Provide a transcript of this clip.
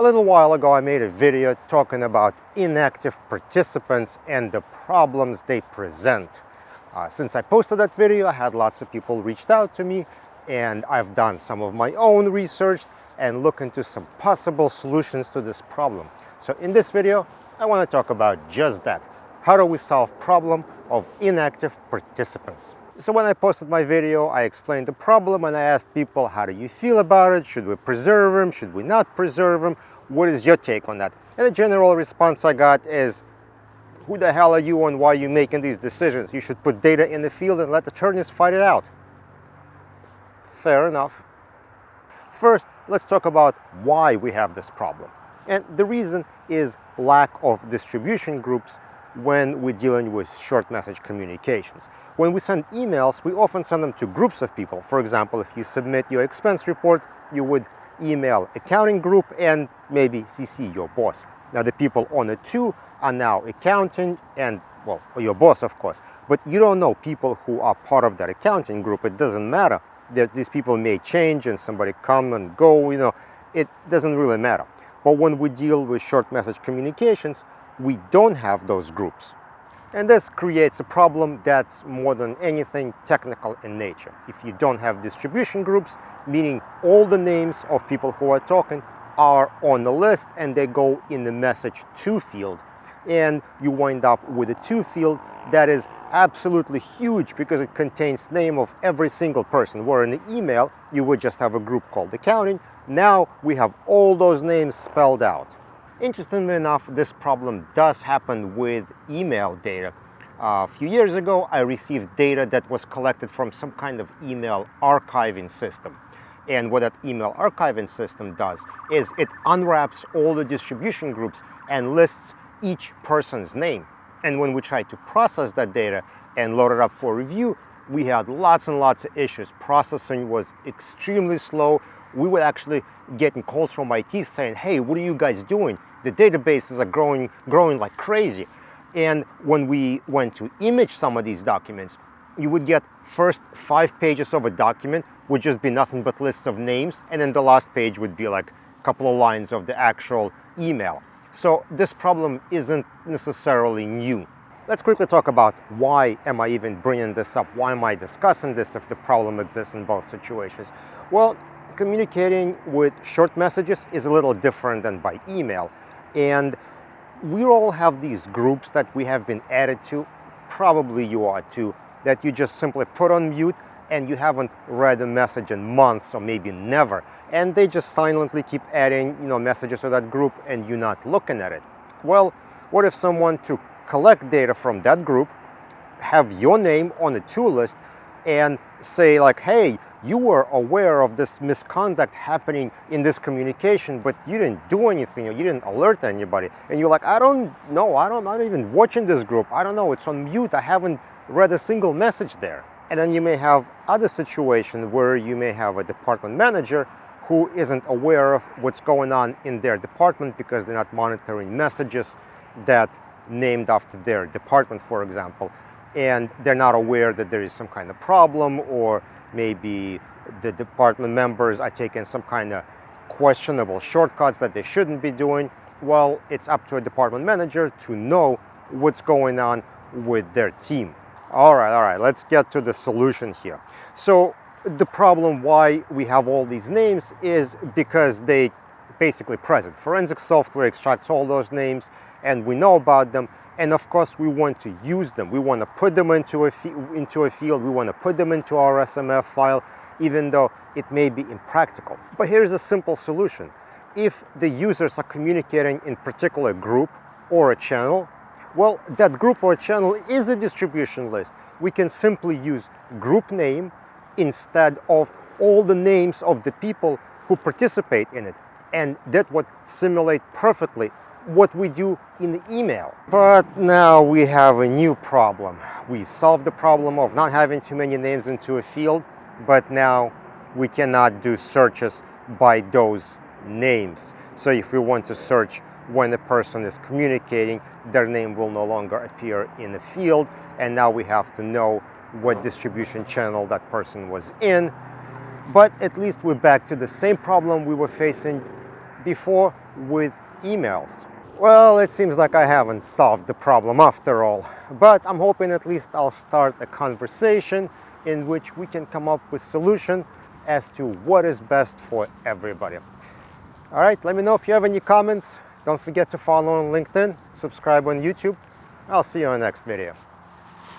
little while ago, I made a video talking about inactive participants and the problems they present. Since I posted that video, I had lots of people reached out to me, and I've done some of my own research and look into some possible solutions to this problem. So in this video, I want to talk about just that. How do we solve problem of inactive participants? So when I posted my video, I explained the problem and I asked people, how do you feel about it? Should we preserve them? Should we not preserve them? What is your take on that? And the general response I got is, who the hell are you and why are you making these decisions? You should put data in the field and let attorneys fight it out. Fair enough. First, let's talk about why we have this problem. And the reason is lack of distribution groups when we're dealing with short message communications. When we send emails, we often send them to groups of people. For example, if you submit your expense report, you would email accounting group and maybe CC your boss. Now the people on it too are now accounting and, well, your boss of course, but you don't know people who are part of that accounting group. It doesn't matter. These people may change and somebody come and go, it doesn't really matter. But when we deal with short message communications, we don't have those groups. And this creates a problem that's more than anything technical in nature. If you don't have distribution groups, meaning all the names of people who are talking are on the list and they go in the message to field, and you wind up with a to field that is absolutely huge because it contains name of every single person, where in the email you would just have a group called accounting. Now we have all those names spelled out. Interestingly enough, this problem does happen with email data. A few years ago, I received data that was collected from some kind of email archiving system. And what that email archiving system does is it unwraps all the distribution groups and lists each person's name. And when we tried to process that data and load it up for review, we had lots and lots of issues. Processing was extremely slow. We were actually getting calls from IT saying, hey, what are you guys doing? The databases are growing like crazy. And when we went to image some of these documents, you would get first 5 pages of a document would just be nothing but lists of names, and then the last page would be like a couple of lines of the actual email. So this problem isn't necessarily new. Let's quickly talk about why am I even bringing this up? Why am I discussing this if the problem exists in both situations? Well, communicating with short messages is a little different than by email. And we all have these groups that we have been added to, probably you are too, that you just simply put on mute and you haven't read a message in months or maybe never. And they just silently keep adding messages to that group and you're not looking at it. Well, what if someone to collect data from that group, have your name on a to list and say like, hey, you were aware of this misconduct happening in this communication, but you didn't do anything or you didn't alert anybody. And you're like, I don't know, I'm not even watching this group. I don't know, it's on mute. I haven't read a single message there. And then you may have other situations where you may have a department manager who isn't aware of what's going on in their department because they're not monitoring messages that named after their department, for example. And they're not aware that there is some kind of problem, or maybe the department members are taking some kind of questionable shortcuts that they shouldn't be doing. Well, it's up to a department manager to know what's going on with their team. All right, let's get to the solution here. So the problem why we have all these names is because they basically present. Forensic software extracts all those names and we know about them. And of course, we want to use them. We want to put them into a field. We want to put them into our SMF file, even though it may be impractical. But here's a simple solution. If the users are communicating in a particular group or a channel, well, that group or channel is a distribution list. We can simply use group name instead of all the names of the people who participate in it. And that would simulate perfectly what we do in the email. But now we have a new problem. We solved the problem of not having too many names into a field, but now we cannot do searches by those names. So if we want to search when a person is communicating, their name will no longer appear in the field, and now we have to know what distribution channel that person was in. But at least we're back to the same problem we were facing before, with emails. Well, it seems like I haven't solved the problem after all, but I'm hoping at least I'll start a conversation in which we can come up with solution as to what is best for everybody. All right, let me know if you have any comments. Don't forget to follow on LinkedIn, subscribe on YouTube. I'll see you on the next video.